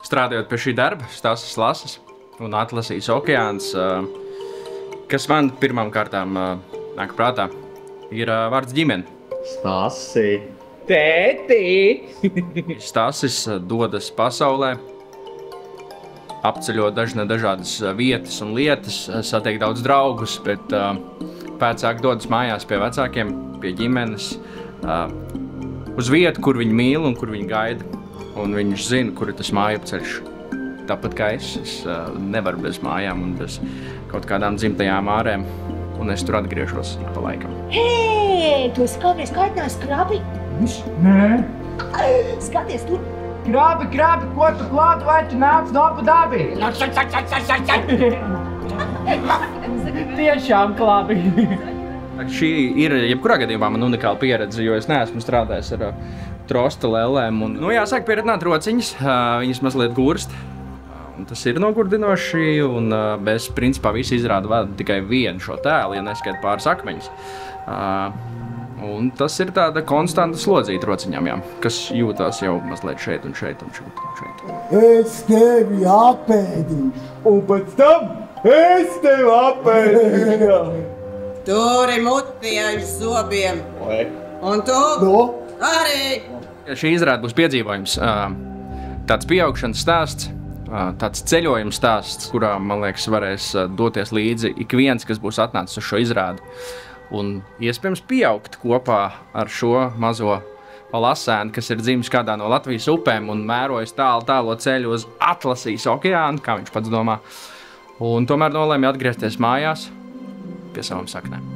Strādājot pie šī darba, Stassis Lasis un Atlasijas okeāns, kas man pirmām kārtām nāk prātā, ir vārds ģimene. Stasi. Tēti! Stassis dodas pasaulē, apceļot dažādas vietas un lietas, satiek daudz draugus, bet vecāki dodas mājās pie vecākiem, pie ģimenes, uz vietu, kur viņi mīl un kur viņi gaida. Un viņš zina, kur ir tas mājapceļš. Tāpat kā es nevaru bez mājām un bez kaut kādām dzimtajām ārēm. Un es tur atgriežos ik pa laikam. Hei, tu esi kādreiz kaitinājis krabi? Nē. Skaties tur. Krabi, ko tu klāt, vai tu nāc no Abu Dabi? Tiešām klabi. Šī ir jebkurā gadījumā man unikāla pieredze, jo es neesmu strādājis ar trosta lēlēm. Un, jāsāk pieredzināt rociņas, viņas mazliet gurst. Un tas ir nogurdinoši, un mēs principā visi izrādu vada tikai vienu šo tēlu, ja neskait pāris akmeņus. Un tas ir tāda konstanta slodzīta rociņām, jā, kas jūtās jau mazliet šeit un šeit un šeit un šeit. Es tevi apēdīšu, un pēc tam es tevi apēdīšu. Turi muti aiz zobiem. Un tu arī. Šī izrāde būs piedzīvojums, tāds pieaugšanas stāsts, tāds ceļojums stāsts, kurā, man liekas, varēs doties līdzi ik viens, kas būs atnācis uz šo izrādi. Un iespējams pieaugt kopā ar šo mazo lasēnu, kas ir dzimis kādā no Latvijas upēm un mērojas tālo ceļu uz Atlasijas okeānu, kā viņš pats domā. Un tomēr nolēma atgriezties mājās pie savām saknēm.